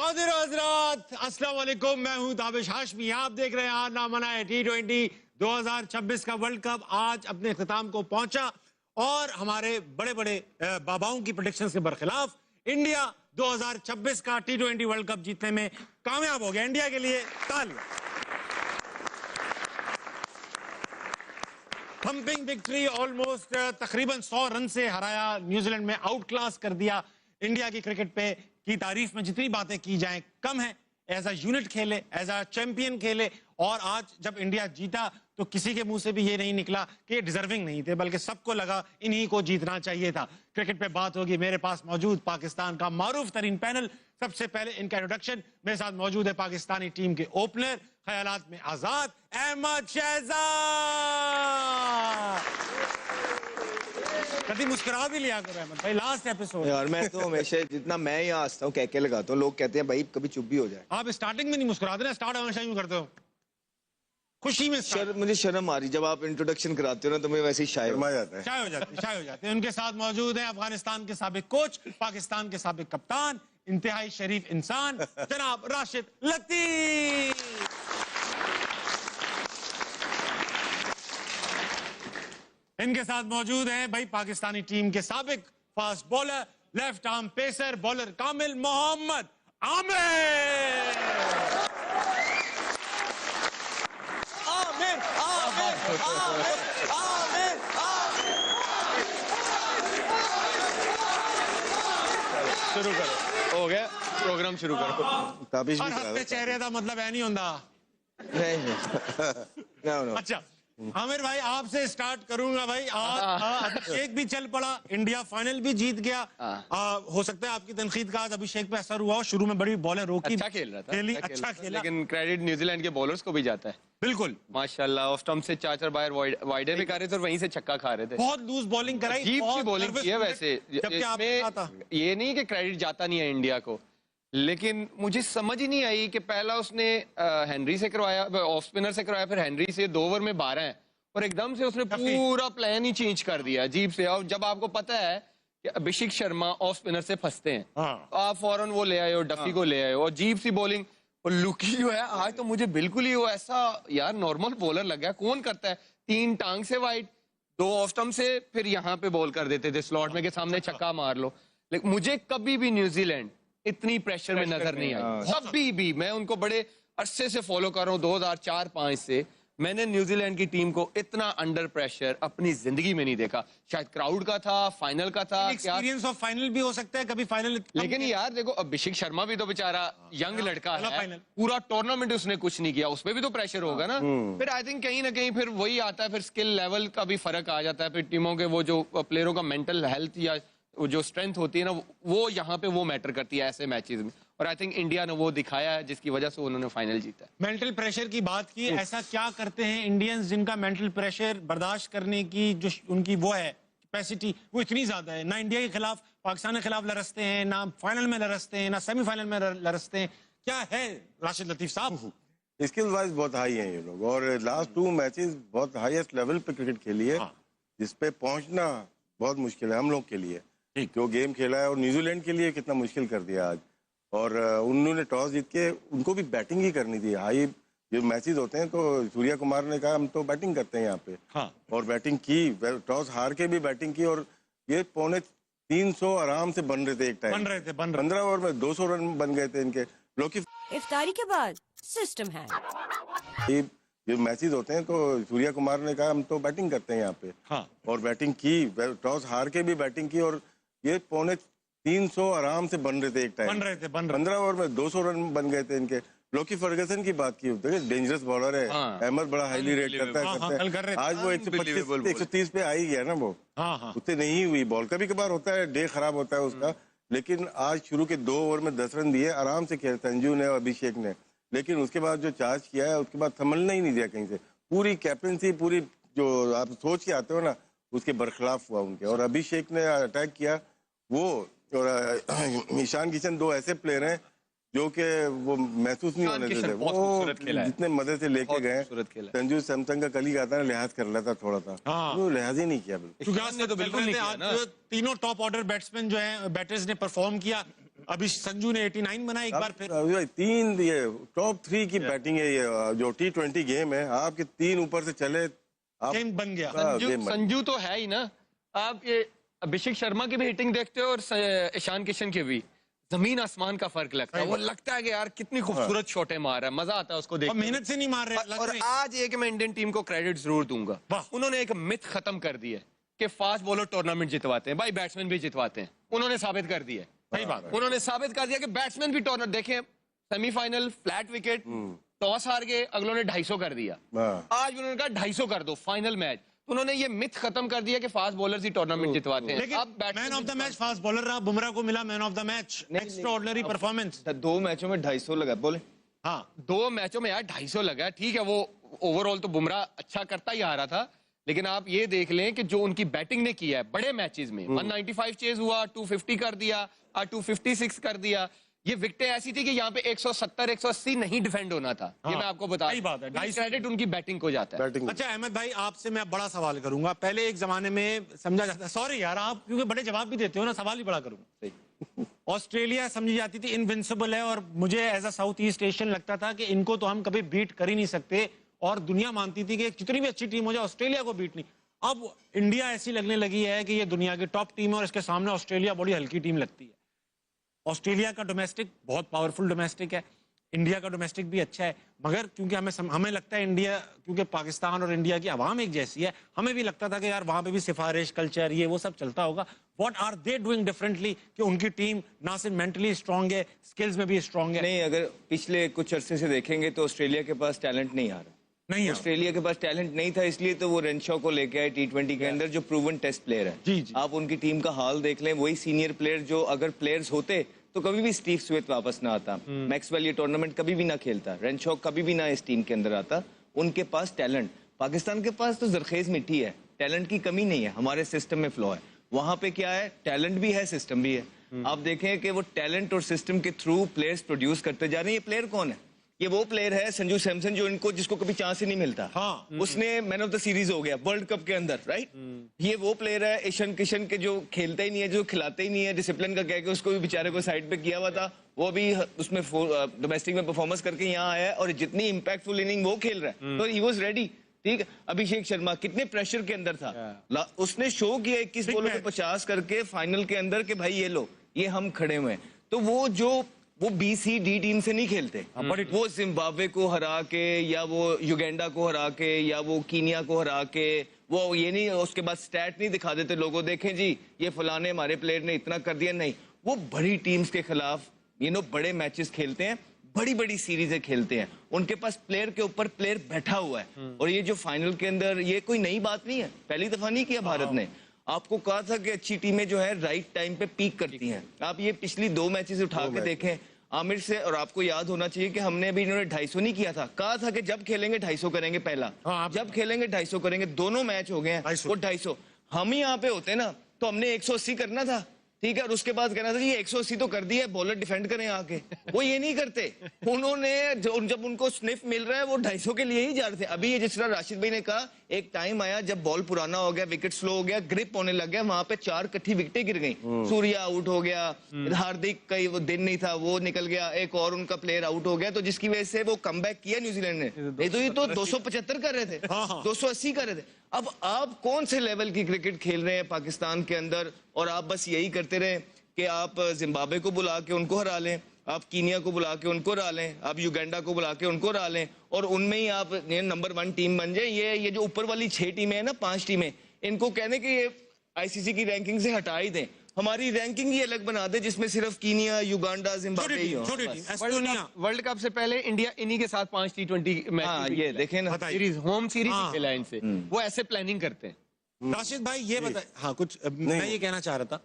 नाज़रीन हज़रात अस्सलाम वालेकुम, मैं हूं ताबिश हाशमी। आप देख रहे हैं हार ना मनाए T20 2026 का वर्ल्ड कप आज अपने इख्तिताम को पहुंचा और हमारे बड़े बड़े बाबाओं की प्रेडिक्शंस के बरखिलाफ इंडिया 2026 का T20 वर्ल्ड कप जीतने में कामयाब हो गया। इंडिया के लिए तालियां। थम्पिंग विक्ट्री, ऑलमोस्ट तकरीबन 100 रन से हराया, न्यूजीलैंड में आउट क्लास कर दिया। इंडिया की क्रिकेट पे की तारीफ में जितनी बातें की जाएं कम है। एज अ यूनिट खेले, एज अ चैंपियन खेले, और आज जब इंडिया जीता तो किसी के मुंह से भी ये नहीं निकला कि ये डिजर्विंग नहीं थे, बल्कि सबको लगा इन्हीं को जीतना चाहिए था। क्रिकेट पे बात होगी। मेरे पास मौजूद पाकिस्तान का मारूफ तरीन पैनल। सबसे पहले इनका इंट्रोडक्शन। मेरे साथ मौजूद है पाकिस्तानी टीम के ओपनर, ख्यालात में आजाद, अहमद शहजाद। कभी मुस्कुरा भी लिया करो अहमद भाई, लास्ट एपिसोड यार मैं तो हमेशा जितना मैं यहाँ हंसता हूँ कहके लगाता हूँ, लोग कहते हैं भाई कभी चुप भी हो जाए। आप स्टार्टिंग में नहीं मुस्कुराते ना, स्टार्ट हमेशा यूं करते हो खुशी में। मुझे शर्म आ रही जब आप इंट्रोडक्शन कराते हो ना, तो मैं वैसे ही शाय हो जाता है। शाय हो जाते हैं। उनके साथ मौजूद हैं अफगानिस्तान के साबिक कोच, पाकिस्तान के साबिक कप्तान, इंतहाई शरीफ इंसान जनाब राशिद लतीफ। इनके साथ मौजूद हैं भाई पाकिस्तानी टीम के साबिक fast bowler, left arm pacer, bowler कामिल मोहम्मद आमिर। आमिर आमिर आमिर आमिर शुरू करो, हो गया प्रोग्राम शुरू करो। ताबिश भी हंसते चेहरे का मतलब है नहीं होता। नहीं। अच्छा आमिर भाई आपसे स्टार्ट करूंगा भाई। आज अभिषेक भी चल पड़ा, इंडिया फाइनल भी जीत गया। हो सकता है आपकी तनकीद का आज अभिषेक पे असर हुआ हो। शुरू में बड़ी बॉलर रोकी, अच्छा खेल रहा था, अच्छा खेला, लेकिन क्रेडिट न्यूजीलैंड के बॉलर्स को भी जाता है। बिल्कुल माशाल्लाह, ऑफ स्टंप से 4 बार वाइडे भी कर रहे थे और वहीं से छक्का खा रहे थे। बहुत लूज बॉलिंग कराई, अजीब सी बहुत बॉलिंग की है वैसे। जबकि आपने ये नहीं कि क्रेडिट जाता नहीं है इंडिया को, लेकिन मुझे समझ ही नहीं आई कि पहला उसने हेनरी से करवाया, ऑफ स्पिनर से करवाया, फिर हेनरी से 2 ओवर में 12 है और एकदम से उसने पूरा प्लान ही चेंज कर दिया अजीब से। और जब आपको पता है कि अभिषेक शर्मा ऑफ स्पिनर से फंसते हैं, तो आप फौरन वो ले आए हो, डफी को ले आए हो, अजीब सी बॉलिंग। और लुकी जो है आज तो मुझे बिल्कुल ही वो ऐसा यार नॉर्मल बॉलर लग गया। कौन करता है 3 टांग से वाइड, 2 ऑफ स्टंप से, फिर यहाँ पे बॉल कर देते थे स्लॉट में के सामने छक्का मार लो। लेकिन मुझे कभी भी न्यूजीलैंड इतनी प्रेशर में नजर नहीं आई, कभी भी। मैं उनको बड़े अरसे से फॉलो कर रहा हूँ, 2004-05 से। मैंने न्यूजीलैंड की टीम को इतना अंडर प्रेशर अपनी जिंदगी में नहीं देखा। शायद क्राउड का था, फाइनल का था, एक्सपीरियंस ऑफ फाइनल भी हो सकता है, कभी फाइनल। लेकिन यार देखो अभिषेक शर्मा भी तो बेचारा यंग लड़का है, पूरा टूर्नामेंट उसने कुछ नहीं किया, उसमें भी तो प्रेशर होगा ना। फिर आई थिंक कहीं ना कहीं फिर वही आता है, फिर स्किल लेवल का भी फर्क आ जाता है। फिर टीमों के वो जो प्लेयरों का मेंटल हेल्थ या वो जो स्ट्रेंथ होती है ना, वो यहाँ पे वो मैटर करती है ऐसे मैचेस में। और आई थिंक इंडिया ने वो दिखाया है जिसकी वजह से उन्होंने फाइनल जीता। मेंटल प्रेशर की बात की, ऐसा क्या करते हैं इंडियंस जिनका मेंटल प्रेशर बर्दाश्त करने की जो उनकी वो है कैपेसिटी, वो इतनी ज्यादा है? ना इंडिया के खिलाफ, पाकिस्तान के खिलाफ लरसते हैं, ना फाइनल में लरसते हैं, ना सेमीफाइनल में लरसते हैं। क्या है राशिद लतीफ साहब? स्किल वाइज बहुत हाई हैं ये लोग, और लास्ट 2 मैचेस बहुत हाईएस्ट लेवल पे क्रिकेट खेली है, जिसपे पहुंचना बहुत मुश्किल है हम लोग के लिए। जो गेम खेला है, और न्यूजीलैंड के लिए कितना मुश्किल कर दिया आज। और उन्होंने टॉस जीत के उनको भी बैटिंग ही करनी थी। हाई जो मैचेस होते हैं तो सूर्या कुमार ने कहा हम तो बैटिंग करते हैं यहाँ पे, और बैटिंग की, टॉस हार के भी बैटिंग की। और ये 250 आराम से बन रहे थे एक टाइम, 15 ओवर में 200 रन बन गए थे इनके। लोग इफ्तारी के बाद सिस्टम है, जो मैचेस होते हैं तो सूर्या कुमार ने कहा हम तो बैटिंग करते हैं यहाँ पे, और बैटिंग की, टॉस हार के भी बैटिंग की। और ये 350 आराम से बन रहे थे एक टाइम, 15 ओवर में 200 रन बन गए थे इनके। लोकी फर्गसन की बात की, डेंजरस बॉलर है, अहमद बड़ा हाईली रेट करता है। आज वो 125-130 पे आ ही गया ना वो, उतने नहीं हुई बॉल। कभी कभार होता है, डे खराब होता है उसका, लेकिन आज शुरू के 2 ओवर में 10 रन दिए आराम से खेल संजू ने और अभिषेक ने। लेकिन उसके बाद जो चार्ज किया है, उसके बाद थमलना ही नहीं दिया कहीं से। पूरी कैप्टनसी, पूरी जो आप सोच के आते हो ना, उसके बरखिलाफ हुआ उनके। और अभिषेक ने अटैक किया वो, और ईशान किशन, 2 ऐसे प्लेयर हैं जो कि वो महसूस नहीं होने देते। वो जितने मजे से लेके गए, संजू सैमसंग का कल ही आता है लिहाज कर लेता थोड़ा सा, वो लिहाज ही नहीं किया। बिल्कुल तीनों टॉप ऑर्डर बैट्समैन जो हैं, बैटर्स ने परफॉर्म किया। अभी संजू ने 89 बनाया एक बार फिर। तीन ये टॉप 3 की बैटिंग है, ये जो T20 गेम है, आपके 3 ऊपर से चले, आप गेम बन गया। संजू तो है ही ना। आप ये अभिषेक शर्मा की भी हिटिंग देखते हो और ईशान किशन की भी, जमीन आसमान का फर्क लगता है। वो लगता है कि यार कितनी खूबसूरत शॉटें मार रहा है, मजा आता है उसको देख। मेहनत से नहीं मार रहे। और आज ये कि मैं इंडियन टीम को क्रेडिट जरूर दूंगा, उन्होंने एक मिथ खत्म कर दी है कि फास्ट बॉलर टूर्नामेंट जितवाते हैं। भाई बैट्समैन भी जितवाते हैं, उन्होंने साबित कर दिया। सही बात। उन्होंने साबित कर दिया कि बैट्समैन भी टूर्नामेंट देखें, सेमीफाइनल फ्लैट विकेट, टॉस हार गए, अगलों ने 250 कर दिया। आज भी उन्होंने कहा 250 कर दो फाइनल मैच। तो उन्होंने ये मिथ खत्म कर दिया कि फास्ट बॉलर्स ही टूर्नामेंट जितवाते हैं। लेकिन man of the match fast bowler रहा, बुमराह को मिला man of the match. Extraordinary performance. 2 मैचों में 250 लगा, बोले। हाँ 2 मैचों में यार 250 लगा, ठीक है। वो ओवरऑल तो बुमराह अच्छा करता ही आ रहा था, लेकिन आप ये देख लें कि जो उनकी बैटिंग ने किया है बड़े मैचेस में, 195 चेज हुआ, 250 कर दिया, 256 कर दिया। ये विकेटें ऐसी थी कि यहाँ पे 170 180 नहीं डिफेंड होना था। ये मैं आपको बता, सही बात है। क्रेडिट उनकी बैटिंग को जाता है। अच्छा अहमद भाई, आपसे मैं बड़ा सवाल करूंगा। पहले एक जमाने में समझा जाता, सॉरी यार आप क्योंकि बड़े जवाब भी देते हो ना, सवाल ही बड़ा करूंगा। ऑस्ट्रेलिया समझी जाती थी इनविंसिबल है, और मुझे as a south east Asian लगता था कि इनको तो हम कभी बीट कर ही नहीं सकते, और दुनिया मानती थी कि जितनी भी अच्छी टीम हो जाए ऑस्ट्रेलिया को बीट नहीं। अब इंडिया ऐसी लगने लगी है कि ये दुनिया की टॉप टीम है और इसके सामने ऑस्ट्रेलिया बड़ी हल्की टीम लगती है। ऑस्ट्रेलिया का डोमेस्टिक बहुत पावरफुल डोमेस्टिक है, इंडिया का डोमेस्टिक भी अच्छा है, मगर क्योंकि हमें लगता है इंडिया, क्योंकि पाकिस्तान और इंडिया की आवाम एक जैसी है, हमें भी लगता था कि यार वहां पे भी सिफारिश कल्चर ये वो सब चलता होगा। What are they doing differently कि उनकी टीम ना सिर्फ मेंटली स्ट्रांग है, स्किल्स में भी स्ट्रांग है? नहीं, अगर पिछले कुछ अरसे से देखेंगे तो ऑस्ट्रेलिया के पास टैलेंट नहीं आ रहा। नहीं, ऑस्ट्रेलिया के पास टैलेंट नहीं था, इसलिए तो वो रेनशॉ को लेके आए T20 के अंदर, जो प्रूवन टेस्ट प्लेयर है। जी, जी। आप उनकी टीम का हाल देख लें, वही सीनियर प्लेयर जो अगर प्लेयर्स होते तो कभी भी स्टीव स्मिथ वापस ना आता, मैक्सवेल ये टूर्नामेंट कभी भी ना खेलता, रेनशॉ कभी भी ना इस टीम के अंदर आता। उनके पास टैलेंट, पाकिस्तान के पास तो जरखेज मिट्टी है, टैलेंट की कमी नहीं है, हमारे सिस्टम में फ्लॉ है। वहां पे क्या है, टैलेंट भी है, सिस्टम भी है। आप देखें कि वो टैलेंट और सिस्टम के थ्रू प्लेयर्स प्रोड्यूस करते जा रहे हैं। ये प्लेयर कौन है? ये वो प्लेयर है संजू सैमसन, जो इनको जिसको कभी चांस ही नहीं मिलता। हाँ। उसने मैन ऑफ द सीरीज हो गया वर्ल्ड कप के अंदर, राइट। ये वो प्लेयर है ईशान किशन के, जो खेलते ही नहीं है, जो खिलाते ही नहीं है, डिसिप्लिन का कह के उसको भी बेचारे को साइड पे किया हुआ था। वो भी उसमें डोमेस्टिक में परफॉर्मेंस करके यहाँ आया है, और जितनी इंपैक्टफुल इनिंग वो खेल रहा है, तो ही वाज रेडी। ठीक है, अभिषेक शर्मा कितने प्रेशर के अंदर था, उसने शो किया 21 बॉलों पे 50 करके फाइनल के अंदर कि भाई ये लो, ये हम खड़े हुए हैं। तो वो BCD टीम से नहीं खेलते, वो जिम्बाब्वे को हरा के, या वो युगांडा को हरा के, या वो कीनिया को हरा के, वो ये नहीं उसके बाद स्टैट नहीं दिखा देते लोगों, देखें जी ये फलाने हमारे प्लेयर ने इतना कर दिया। नहीं, वो बड़ी टीम्स के खिलाफ बड़े मैचेस खेलते हैं, बड़ी बड़ी सीरीजें खेलते हैं, उनके पास प्लेयर के ऊपर प्लेयर बैठा हुआ है। और ये जो फाइनल के अंदर, ये कोई नई बात नहीं है, पहली दफा नहीं किया भारत ने। आपको कहा था कि अच्छी टीमें जो है राइट टाइम पे पीक करती हैं। आप ये पिछली 2 मैचेस उठा के देखें आमिर से, और आपको याद होना चाहिए कि हमने भी इन्होंने 250 नहीं किया था, कहा था कि जब खेलेंगे 250 करेंगे पहला, जब खेलेंगे 250 करेंगे। दोनों मैच हो गए हैं वो 250। हम ही यहाँ पे होते ना तो हमने 180 करना था, ठीक है, और उसके बाद कहना था ये 180 तो कर दिया, बॉलर डिफेंड करें आके। वो ये नहीं करते, उन्होंने जब उनको स्निफ मिल रहा है वो 250 के लिए ही जा रहे थे। अभी ये जिस तरह राशिद भाई ने कहा, एक टाइम आया जब बॉल पुराना हो गया, विकेट स्लो हो गया, ग्रिप होने लग गया, वहां पे 4 इकट्ठी विकेटें गिर गई। सूर्या आउट हो गया, हार्दिक का वो दिन नहीं था, वो निकल गया, एक और उनका प्लेयर आउट हो गया, तो जिसकी वजह से वो कमबैक किया न्यूजीलैंड ने। ये तो 275 कर रहे थे, 280 कर रहे थे। अब आप कौन से लेवल की क्रिकेट खेल रहे हैं पाकिस्तान के अंदर, और आप बस यही करते रहे कि आप जिम्बाब्वे को बुला के उनको हरा लें, आप कीनिया को बुला के उनको हरा लें, आप युगांडा को बुला के उनको हरा लें, और उनमें ही आप नंबर 1 टीम बन जाए। ये जो ऊपर वाली 6 टीमें हैं ना, 5 टीमें, इनको कहने कि ये ICC की रैंकिंग से हटा ही दें, हमारी रैंकिंग ही अलग बना दे, जिसमें सिर्फ कीनिया, युगांडा, जिम्बाब्वे ही हो। वर्ल्ड कप से पहले इंडिया इन्हीं के साथ 5 T20 मैच, हाँ, ये देखें ना, सीरीज, होम सीरीज खेला इनसे। वो ऐसे प्लानिंग करते हैं। राशिद भाई ये बता, हाँ कुछ मैं ये कहना चाह रहा था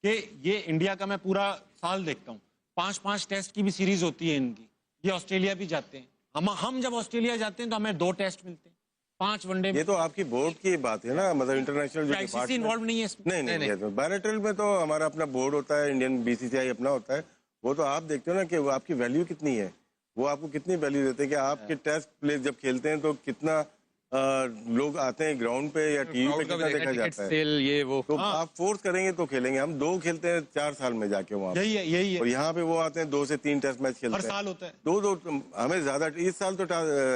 कि ये इंडिया का मैं पूरा साल देखता हूँ, 5-5 टेस्ट की भी सीरीज होती है इनकी। ये ऑस्ट्रेलिया भी जाते हैं, हम जब ऑस्ट्रेलिया जाते हैं तो हमें 2 टेस्ट मिलते हैं, 5 वनडे। ये तो आपकी बोर्ड की बात है ना, मतलब इंटरनेशनल जो ICC इन्वॉल्व नहीं है इसमें? नहीं, बायलैटरल में तो हमारा अपना बोर्ड होता है, इंडियन BCCI अपना होता है। वो तो आप देखते हो ना कि वो आपकी वैल्यू कितनी है, वो आपको कितनी वैल्यू देते हैं कि आपके टेस्ट प्ले जब खेलते हैं तो कितना लोग आते हैं ग्राउंड पे या टीवी पे कितना देखा जाता है, सेल ये वो तो आप फोर्स करेंगे तो खेलेंगे। हम 2 खेलते हैं 4 साल में जाके वहाँ पे, यही है और यहाँ पे वो आते हैं 2 से 3 टेस्ट मैच खेलते हर हैं। साल होता है। 2 हमें ज्यादा, इस साल तो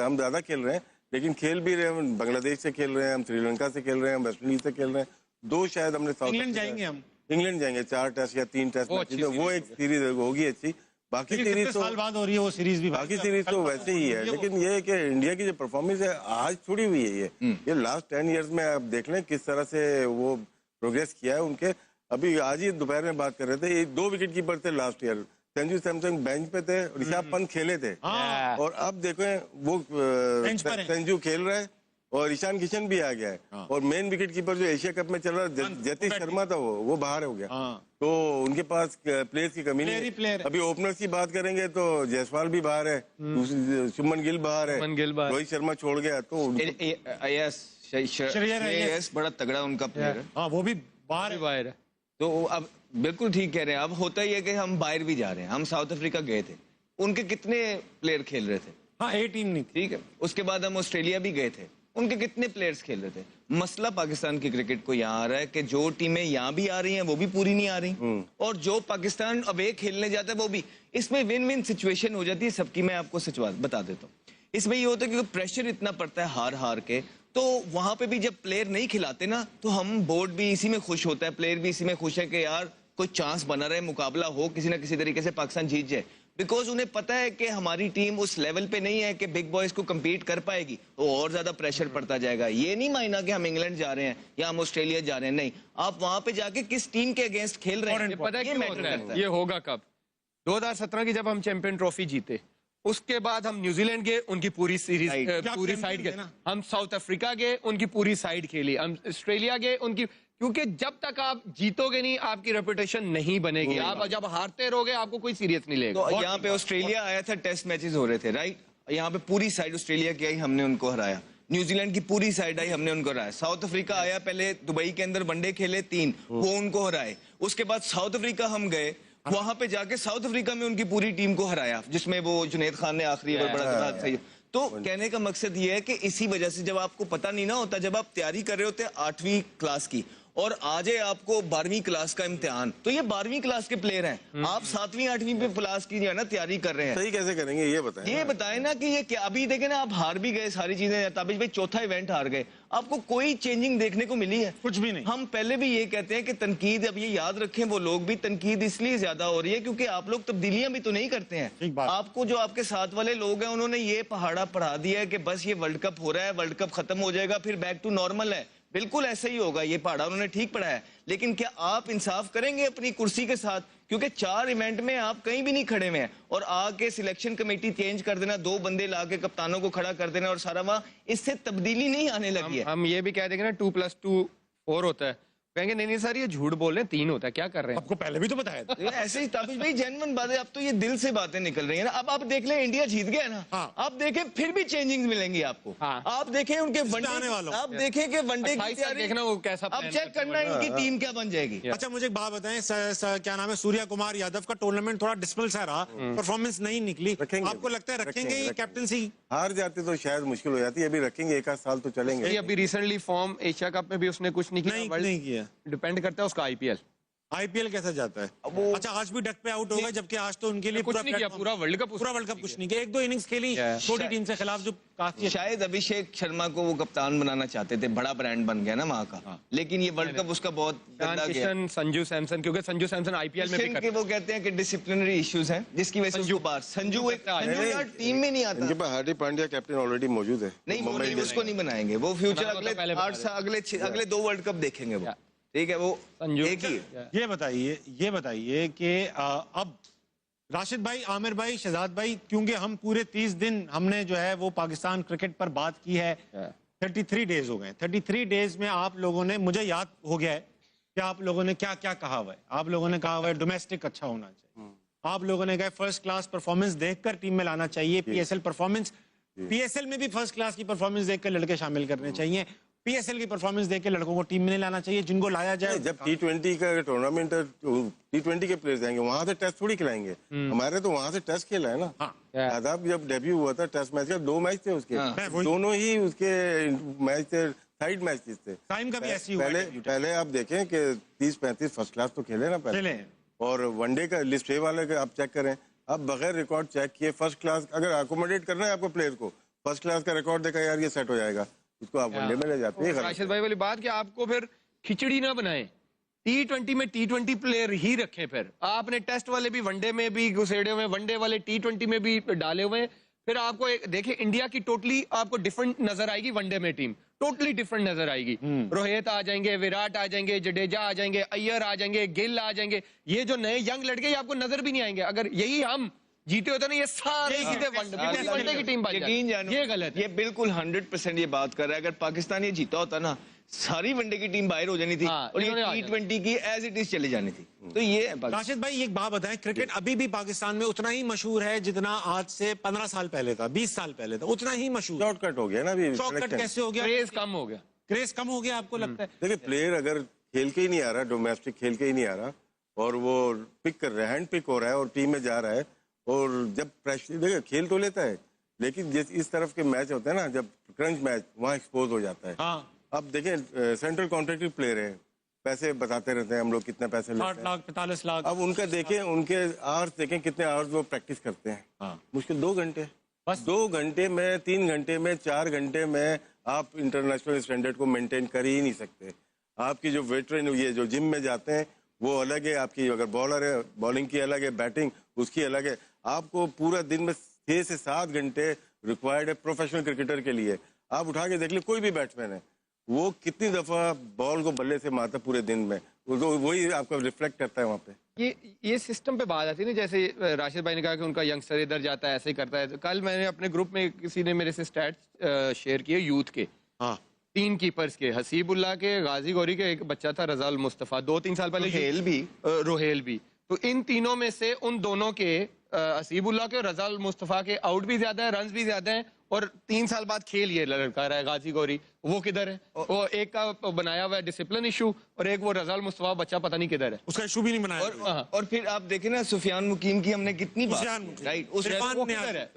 हम ज्यादा खेल रहे हैं, लेकिन खेल भी रहे हैं। हम बांग्लादेश से खेल रहे हैं, हम श्रीलंका से खेल रहे हैं, हम वेस्ट इंडीज से खेल रहे हैं। 2 शायद हमने साउथ इंग्लैंड जाएंगे हम, इंग्लैंड जाएंगे 4 टेस्ट या 3 टेस्ट मैच, तो वो एक सीरीज होगी अच्छी। बाकी सीरीज तो साल बाद हो रही है वो सीरीज भी, बाकी सीरीज तो वैसे ही है, लेकिन ये है कि इंडिया की जो परफॉर्मेंस है आज थोड़ी हुई है, ये लास्ट 10 इयर्स में आप देख लें किस तरह से वो प्रोग्रेस किया है उनके। अभी आज ही दोपहर में बात कर रहे थे, ये 2 विकेट कीपर थे last year, Sanju Samson bench पे थे, ऋषभ पंत खेले थे, और अब देखो वो संजू खेल रहा है और ईशान किशन भी आ गया है, और मेन विकेट कीपर जो एशिया कप में चल रहा है जतीश शर्मा था, वो बाहर हो गया। तो उनके पास प्लेयर्स की कमी नहीं है। अभी ओपनर्स की बात करेंगे तो जायसवाल भी बाहर है, शुभमन गिल बाहर है, रोहित शर्मा छोड़ गया, तो श्रेयस बड़ा तगड़ा उनका प्लेयर है, वो भी बाहर है। तो अब बिल्कुल ठीक कह रहे हैं। अब होता ही है कि हम बाहर भी जा रहे हैं, हम साउथ अफ्रीका गए थे, उनके कितने प्लेयर खेल रहे थे? हाँ, 8 टीम नहीं, ठीक है। उसके बाद हम ऑस्ट्रेलिया भी गए थे, उनके कितने प्लेयर्स खेल रहे थे? मसला पाकिस्तान की क्रिकेट को यहाँ आ रहा है कि जो टीमें यहाँ भी आ रही हैं वो भी पूरी नहीं आ रही, और जो पाकिस्तान अवे खेलने जाता है वो भी। इसमें विन विन सिचुएशन हो जाती है सबकी। मैं आपको सच बात बता देता हूँ, इसमें ये होता है कि प्रेशर इतना पड़ता है हार हार के, तो वहां पे भी जब प्लेयर नहीं खिलाते ना, तो हम बोर्ड भी इसी में खुश होता है, प्लेयर भी इसी में खुश है कि यार कोई चांस बना रहे, मुकाबला हो, किसी ना किसी तरीके से पाकिस्तान जीत जाए। बिकॉज उन्हें पता है कि हमारी टीम उस लेवल पे नहीं है कि बिग बॉयज को compete कर पाएगी, तो और ज्यादा प्रेशर पड़ता जाएगा। ये नहीं मायना कि हम इंग्लैंड जा रहे हैं या हम ऑस्ट्रेलिया जा रहे हैं, नहीं, आप वहां पे जाके किस टीम के अगेंस्ट खेल रहे हैं, पता है ये क्यों मैटर होता है? करता है। ये होगा कब? 2017 की जब हम चैंपियन ट्रॉफी जीते, उसके बाद हम न्यूजीलैंड गए, उनकी पूरी सीरीज पूरी साइड गए, हम साउथ अफ्रीका गए, उनकी पूरी साइड खेली, हम ऑस्ट्रेलिया गए, उनकी, क्योंकि जब तक आप जीतोगे नहीं आपकी रेपुटेशन नहीं बनेगी। आप जब हारते रहोगे आपको कोई सीरियस नहीं लेगा। तो यहाँ पे ऑस्ट्रेलिया आया था, टेस्ट मैचेस हो रहे थे, राइट? यहाँ पे पूरी साइड ऑस्ट्रेलिया की आई, हमने उनको हराया। न्यूजीलैंड की पूरी साइड आई, हमने उनको हराया। साउथ अफ्रीका आया, पहले दुबई के अंदर वनडे खेले 3, वो उनको हराए। उसके बाद साउथ अफ्रीका हम गए, वहां पे जाके साउथ अफ्रीका में उनकी पूरी टीम को हराया, जिसमें वो जुनैद खान ने आखिरी ओवर बड़ा सही। तो कहने का मकसद ये है कि इसी वजह से जब आपको पता नहीं ना होता, जब आप तैयारी कर रहे होते हैं 8वीं क्लास की, और आज है आपको 12वीं क्लास का इम्तिहान, तो ये 12वीं क्लास के प्लेयर हैं, आप 7वीं 8वीं पे क्लास की जो है ना तैयारी कर रहे हैं। सही कैसे करेंगे ये बताएं? ये बताएं ना कि ये क्या। अभी देखें ना, आप हार भी गए सारी चीजें, ताबिश भाई चौथा इवेंट हार गए, आपको कोई चेंजिंग देखने को मिली है? कुछ भी नहीं। हम पहले भी ये कहते हैं कि तनकीद, अब ये याद रखें वो लोग भी, तनकीद इसलिए ज्यादा हो रही है क्योंकि आप लोग तब्दीलियां भी तो नहीं करते हैं। आपको जो आपके साथ वाले लोग हैं उन्होंने ये पहाड़ा पढ़ा दिया है कि बस ये वर्ल्ड कप हो रहा है, वर्ल्ड कप खत्म हो जाएगा, फिर बैक टू नॉर्मल है। बिल्कुल ऐसा ही होगा, ये पहाड़ा उन्होंने ठीक पढ़ाया है। लेकिन क्या आप इंसाफ करेंगे अपनी कुर्सी के साथ? क्योंकि 4 इवेंट में आप कहीं भी नहीं खड़े हुए हैं, और आके सिलेक्शन कमेटी चेंज कर देना, 2 बंदे लाके कप्तानों को खड़ा कर देना और सारा वहां, इससे तब्दीली नहीं आने लगी है। हम ये भी कह देंगे ना 2+2 4 होता है, कहेंगे नहीं सर ये झूठ बोल रहे हैं, 3 होता है, क्या कर रहे हैं? आपको पहले भी तो बताया था। ऐसे ही ताबिश भाई जेन्युइन बात है, अब तो ये दिल से बातें निकल रही है ना। अब आप देख लें इंडिया जीत गया ना, आप देखें फिर भी चेंजिंग मिलेंगी आपको। आप देखें उनके वनडे, आप देखें कि वनडे की तैयारी देखना वो कैसा, अब चेक करना इनकी टीम क्या बन जाएगी। अच्छा मुझे एक बात बताएं, क्या नाम है, सूर्या कुमार यादव का टूर्नामेंट थोड़ा डिस्पल सा रहा, परफॉर्मेंस नहीं निकली, आपको लगता है रखेंगे ये कैप्टनसी? हार जाते तो शायद मुश्किल हो जाती है, अभी रखेंगे, 1 आध साल तो चलेंगे। अभी रिसेंटली फॉर्म एशिया कप में भी उसने कुछ नहीं किया, डिपेंड करता है उसका आईपीएल कैसा जाता है। अच्छा आज भी डक पे आउट हो गए, जबकि आज तो उनके लिए कुछ नहीं किया, पूरा वर्ल्ड कप कुछ नहीं किया, 1-2 इनिंग्स खेली छोटी टीम से खिलाफ, जो काफी शायद अभिषेक शर्मा को वो कप्तान बनाना चाहते थे, बड़ा ब्रांड बन गया ना वहाँ का, लेकिन ये वर्ल्ड कप उसका बहुत गंदा गया। संजू सैमसन, क्योंकि संजू सैमसन आईपीएल में भी वो कहते हैं कि डिसिप्लिनरी इश्यूज हैं, जिसकी वजह से संजू यार टीम में नहीं आता। इनके पास हार्दिक पांड्या कैप्टन ऑलरेडी मौजूद है। नहीं, उसको नहीं बनाएंगे, वो फ्यूचर अगले 2 वर्ल्ड कप देखेंगे वो, ठीक है। वो एक ही। ये बताइए कि अब राशिद भाई, आमिर भाई, शहजाद भाई, क्योंकि हम पूरे 30 दिन हमने जो है वो पाकिस्तान क्रिकेट पर बात की है, 33 डेज हो गए, 33 डेज में आप लोगों ने, मुझे याद हो गया है कि आप लोगों ने क्या क्या कहा हुआ है। आप लोगों ने कहा हुआ है डोमेस्टिक अच्छा होना चाहिए, आप लोगों ने कहा फर्स्ट क्लास परफॉर्मेंस देखकर टीम में लाना चाहिए, पीएसएल परफॉर्मेंस, पीएसएल में भी फर्स्ट क्लास की परफॉर्मेंस देखकर लड़के शामिल करने चाहिए, पीएसएल की परफॉर्मेंस देके लड़कों को टीम में नहीं लाना चाहिए, जिनको लाया जाए जब T20 का टूर्नामेंट T20 के प्लेयर्स आएंगे वहां से टेस्ट थोड़ी खिलाएंगे, हमारे तो वहां से टेस्ट खेला है ना। शादाब जब डेब्यू हुआ था टेस्ट मैच का 2 मैच थे उसके, दोनों ही उसके मैच थे, साइड मैचेस थे। टाइम का भी ऐसी हुआ पहले आप देखें कि 30-35 फर्स्ट क्लास तो खेले ना पहले, और वनडे का लिस्ट ए वाले का आप चेक करें, अब बगैर रिकॉर्ड चेक किए फर्स्ट क्लास अगर अकोमोडेट करना है आपको प्लेयर को, फर्स्ट क्लास का रिकॉर्ड देखा यार ये सेट हो जाएगा, उसको आप वनडे में ले जाते हैं। राशिद भाई वाली बात कि आपको फिर खिचड़ी ना बनाए, T20 में T20 प्लेयर ही रखें, फिर आपने टेस्ट वाले भी वनडे में भी घुसेड़े हुए, वनडे वाले T20 में भी डाले हुए हैं, फिर आपको देखिए इंडिया की टोटली आपको डिफरेंट नजर आएगी, वनडे में टीम टोटली डिफरेंट नजर आएगी। रोहित आ जाएंगे, विराट आ जाएंगे, जडेजा आ जाएंगे, अय्यर आ जाएंगे, गिल आ जाएंगे, ये जो नए यंग लड़के ये आपको नजर भी नहीं आएंगे। अगर यही हम जीते होते ना, ये सारे सीधे वनडे की टीम बन जाती। ये गलत है, ये बिल्कुल 100% ये बात कर रहा है। अगर पाकिस्तान ये जीता होता ना, सारी वनडे की टीम बाहर हो जानी थी और ये T20 की एज इट इज चली जानी थी। तो ये राशिद भाई एक बात बताएं, क्रिकेट अभी भी पाकिस्तान में उतना ही मशहूर है जितना आज से 15 साल पहले था, 20 साल पहले था, उतना ही मशहूर। शॉर्टकट हो गया ना अभी, शॉर्टकट कैसे हो गया? क्रेज कम हो गया, क्रेज कम हो गया आपको लगता है? देखिए प्लेयर अगर खेल के ही नहीं आ रहा, डोमेस्टिक खेल के ही नहीं आ रहा, और वो पिक कर रहा है, हैंड पिक हो रहा है और टीम में जा रहा है, और जब प्रेशर देखिए खेल तो लेता है, लेकिन जिस इस तरफ के मैच होते हैं ना, जब क्रंच मैच, वहाँ एक्सपोज हो जाता है। हाँ। अब देखें सेंट्रल कॉन्ट्रैक्टिव प्लेयर है, पैसे बताते रहते हैं हम लोग कितने पैसे लेते 60 लाख 45 लाख। अब उनका देखें, उनके आवर्स देखें कितने आवर्स वो प्रैक्टिस करते हैं। हाँ। मुश्किल 2 घंटे, बस 2 घंटे में, 3 घंटे में, 4 घंटे में आप इंटरनेशनल स्टैंडर्ड को मेंटेन कर ही नहीं सकते। आपकी जो वेटरन ये जो जिम में जाते हैं वो अलग है, आपकी अगर बॉलर है बॉलिंग की अलग है, बैटिंग उसकी अलग है। आपको पूरा दिन में 6 से 7 घंटे रिक्वायर्ड है प्रोफेशनल क्रिकेटर के लिए। आप उठा के देख ले कोई भी बैट्समैन है, वो कितनी दफा बॉल को बल्ले से मारता पूरे दिन में, वही आपको रिफ्लेक्ट करता है वहाँ पे। ये सिस्टम पे बात आती है ना, जैसे राशिद भाई ने कहा कि उनका यंगस्टर इधर जाता है, ऐसे ही करता है। तो कल मैंने अपने ग्रुप में किसी ने मेरे से स्टैट्स शेयर किए यूथ के, 3 कीपर्स के, हसीबुल्लाह के, गाजी गौरी के, एक बच्चा था रजाल मुस्तफा, 2-3 साल पहले रोहेल भी। तो इन तीनों में से उन दोनों के, हसीबुल्लाह के और रजाल मुस्तफा के आउट भी ज्यादा है, रन भी ज्यादा है, और 3 साल बाद खेल ये लड़का रहा है गाजी गौरी, वो किधर है? वो एक का बनाया हुआ है डिसिप्लिन इशू, और एक वो रजाल मुस्तफा बच्चा पता नहीं किधर है, उसका इशू भी नहीं बनाया। और फिर आप देखें ना, सुफियान मुकीम की हमने कितनी बात, राइट,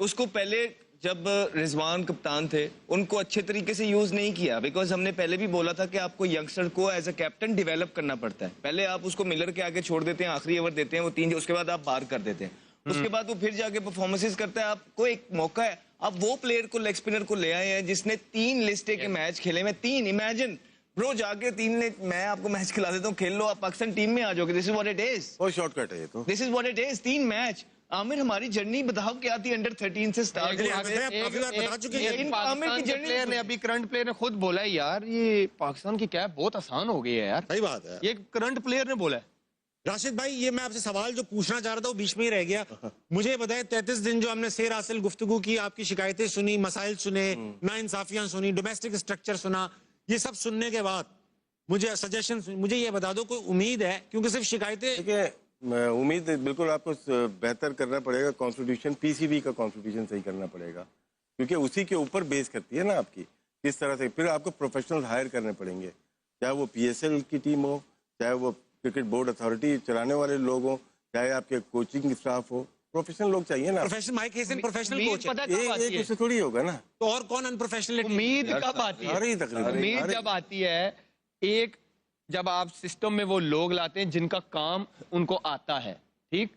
उसको पहले जब रिजवान कप्तान थे उनको अच्छे तरीके से यूज नहीं किया, बिकॉज हमने पहले भी बोला था कि आपको यंगस्टर को एज अ कैप्टन डेवलप करना पड़ता है। पहले आप उसको मिलर के आगे छोड़ देते हैं, आखिरी ओवर देते हैं वो 3, उसके बाद आप बाहर कर देते हैं, उसके बाद वो फिर जाके परफॉर्मेंसेस करता है। आपको एक मौका है, आप वो प्लेयर को, लेग स्पिनर को ले आए हैं जिसने 3 लिस्टे के मैच खेले में, 3, इमेजिन ब्रो, जाके 3 ने, मैं आपको मैच खिला देता हूँ, खेल लो, आप पाकिस्तान टीम में आ जाओगे। This is what it is, वो शॉर्टकट है ये तो, this is what it is. 3 match. Aamir, हमारी जर्नी बताओ क्या थी अंडर 13 से स्टार्ट। प्लेयर ने अभी, करंट प्लेयर ने खुद बोला है यार, ये पाकिस्तान की कैप बहुत आसान हो गई है यार, सही बात है, ये करंट प्लेयर ने बोला है। राशिद भाई ये मैं आपसे सवाल जो पूछना चाह रहा था वो बीच में ही रह गया। मुझे बताएं, 33 दिन जो हमने सेर हासिल गुफ्तगू की, आपकी शिकायतें सुनी, मसाइल सुने, नाइंसाफियां सुनी, डोमेस्टिक स्ट्रक्चर सुना, ये सब सुनने के बाद मुझे सजेशन, मुझे ये बता दो कोई उम्मीद है? क्योंकि सिर्फ शिकायतें, देखिए उम्मीद बिल्कुल आपको बेहतर करना पड़ेगा, कॉन्स्टिट्यूशन, पीसीबी का कॉन्स्टिट्यूशन सही करना पड़ेगा, क्योंकि उसी के ऊपर बेस करती है ना आपकी किस तरह से। फिर आपको प्रोफेशनल हायर करने पड़ेंगे, चाहे वो पीएसएल की टीम हो, चाहे वो क्रिकेट बोर्ड अथॉरिटी चलाने वाले लोग हो, चाहे आपके कोचिंग स्टाफ हो, प्रोफेशनल लोग चाहिए ना। Professional Mike Hesson professional coach है, एक उससे थोड़ी होगा ना, तो और कौन अनप्रोफेशनल? उम्मीद कब आती है? उम्मीद जब आती है, एक जब आप सिस्टम में वो लोग लाते हैं जिनका काम उनको आता है, ठीक।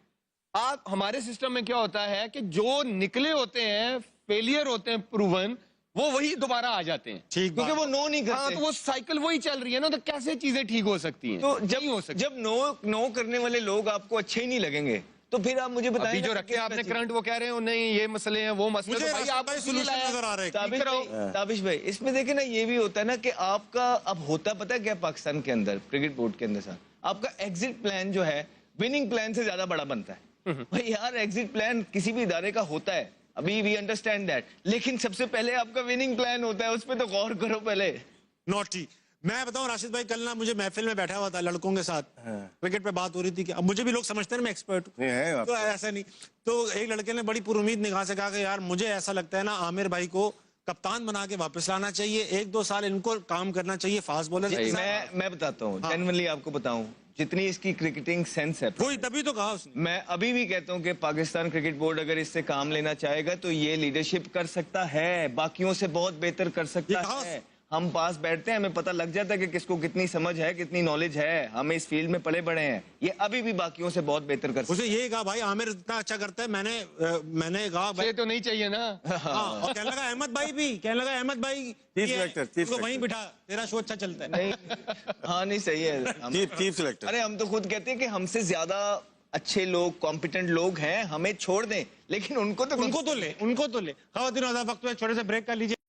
आप हमारे सिस्टम में क्या होता है कि जो निकले होते हैं, फेलियर होते हैं प्रूवन, वो वही दोबारा आ जाते हैं, ठीक, क्योंकि वो नो नहीं करते। हाँ, तो वो साइकिल वही चल रही है ना, तो कैसे चीजें ठीक हो सकती हैं? तो जब नो करने वाले लोग आपको अच्छे ही नहीं लगेंगे, तो फिर आप मुझे बताइए, जो रखे आपने करंट, वो कह रहे हैं नहीं ये मसले हैं, वो मसले, मुझे तो भाई आप सॉल्यूशन नजर आ रहा है। ताबिश भाई, इसमें देखे ना, ये भी होता है ना कि आपका अब होता पता है क्या पाकिस्तान के अंदर, क्रिकेट बोर्ड के अंदर, आपका एग्जिट प्लान जो है विनिंग प्लान से ज्यादा बड़ा बनता है। भाई यार, एग्जिट प्लान किसी भी इदारे का होता है, अभी वी अंडरस्टैंड दैट, लेकिन सबसे पहले आपका विनिंग प्लान होता है, उस पर तो गौर करो पहले। नॉटी, मैं बताऊं राशिद भाई, कल ना मुझे महफिल में बैठा हुआ था लड़कों के साथ, क्रिकेट पे बात हो रही थी कि अब मुझे भी लोग समझते हैं मैं एक्सपर्ट हूं, तो ऐसा नहीं। तो एक लड़के ने बड़ी पुरुमीद निगाह से कहा कि यार मुझे ऐसा लगता है ना, आमिर भाई को कप्तान बना के वापस लाना चाहिए, 1-2 साल इनको काम करना चाहिए फास्ट बॉलर के साथ। मैं बताता हूँ, जेन्युइनली आपको बताऊं, जितनी इसकी क्रिकेटिंग सेंस है, वही तभी तो कहा उसने। मैं अभी भी कहता हूं कि पाकिस्तान क्रिकेट बोर्ड अगर इससे काम लेना चाहेगा तो ये लीडरशिप कर सकता है, बाकियों से बहुत बेहतर कर सकता है। हम पास बैठते हैं, हमें पता लग जाता है कि किसको कितनी समझ है, कितनी नॉलेज है, हम इस फील्ड में पले बड़े हैं। ये अभी भी बाकियों से बहुत बेहतर कर सकता उसे यही कहा भाई आमिर इतना अच्छा करता है, मैंने कहा भाई ये तो नहीं चाहिए ना। हाँ, और कहने लगा अहमद भाई भी, कहने लगा अहमद भाई चीफ सिलेक्टर, चीफ उसको वहीं बिठा, तेरा शो अच्छा चलता है। नहीं, हाँ नहीं सही है। Chief selector. अरे हम तो खुद कहते हैं कि हमसे ज्यादा अच्छे लोग, कॉम्पिटेंट लोग हैं, हमें छोड़ दें, लेकिन उनको तो ले। खवातीन, वक्त में छोटे से ब्रेक कर लीजिए।